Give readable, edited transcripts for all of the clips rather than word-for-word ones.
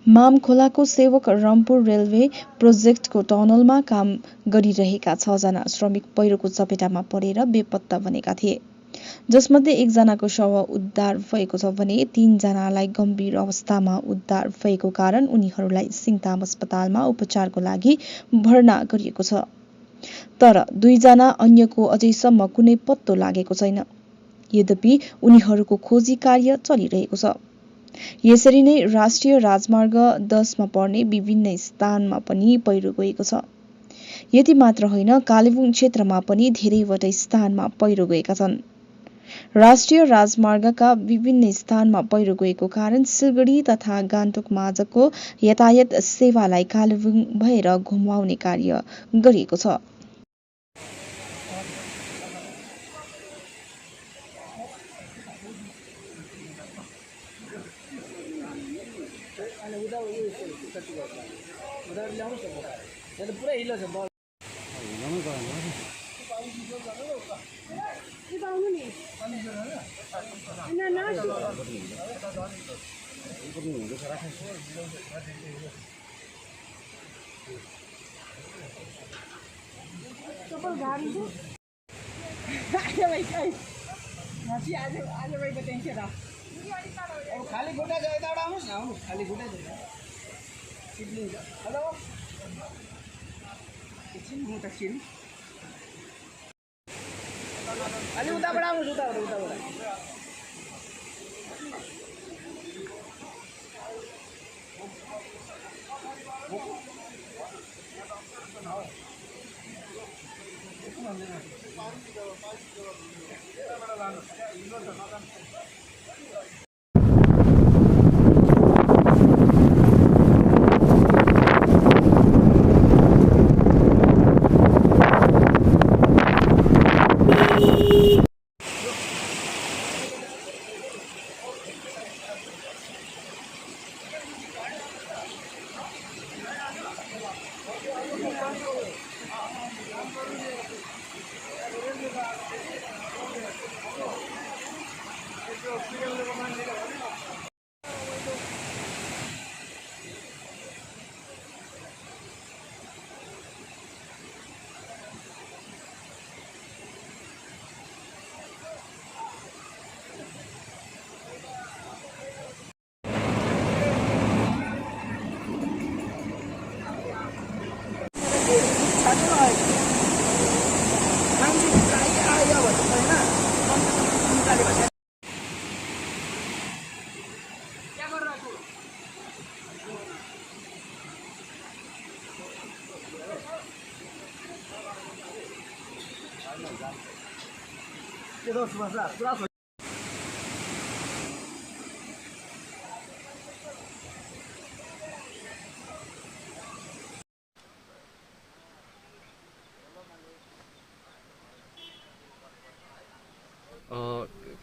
मामखोलाको सेवक रम्पुर रेलवे प्रोजेक्टको टनलमा काम गरिरहेका 6 जना श्रमिक पहिरोको चपेटामा परेर बेपत्ता बनेका थिए, जसमध्ये 1 जनाको शव उद्धार भएको छ भने 3 जनालाई गम्भीर अवस्थामा उद्धार भएको कारण उनीहरूलाई सिङताम अस्पतालमा उपचारको लागि भर्ना गरिएको छ। तर 2 जना अन्यको अझैसम्म कुनै पत्तो लागेको छैन। यद्यपि उनीहरूको खोजी कार्य चलिरहेको छ। यसरी नै राष्ट्रिय राजमार्ग 10 मा पर्ने विभिन्न स्थानमा पनि पहिरो गएको छ। यति मात्र होइन, कालेबुङ क्षेत्रमा पनि धेरैवटा स्थानमा पहिरो गएका छन्। राष्ट्रिय राजमार्गका विभिन्न स्थानमा पहिरो गएको कारण सिलगढी तथा गान्तोक माझको यातायात सेवालाई कालेबुङ भएर घुमाउने कार्य गरिएको छ। खाली गोटा जाए यताबाट आउनुहोस् न, आउनुहोस् खाली गोटा जाए सिडलिङ छ। हेलो एकछिन म त छिन् अलि उताबाट आउनुहोस्, उताबाट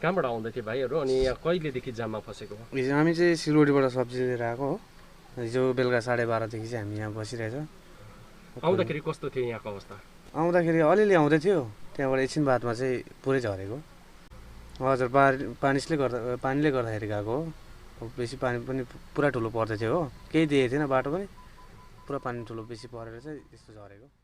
कहाँबाट आउँदै थिए भाइहरू अनि यहाँ कहिलेदेखि जाममा फसेको हो? हामी चाहिँ सिलगढीबाट सब्जी लिएर आएको हो। हिजो बेलुका 12:30देखि चाहिँ हामी यहाँ बसिरहेछ। आउँदाखेरि कस्तो थियो यहाँको अवस्था? आउँदाखेरि अलिअलि आउँदै थियो, त्यहाँबाट एकछिन बादमा चाहिँ पुरै झरेको। हजुर, पानीले गर्दाखेरि गएको हो। बेसी पानी पनि पुरा ठुलो पर्दै थियो हो, केही देखेको थिएन बाटो पनि, पुरा पानी ठुलो बेसी परेर चाहिँ यस्तो झरेको।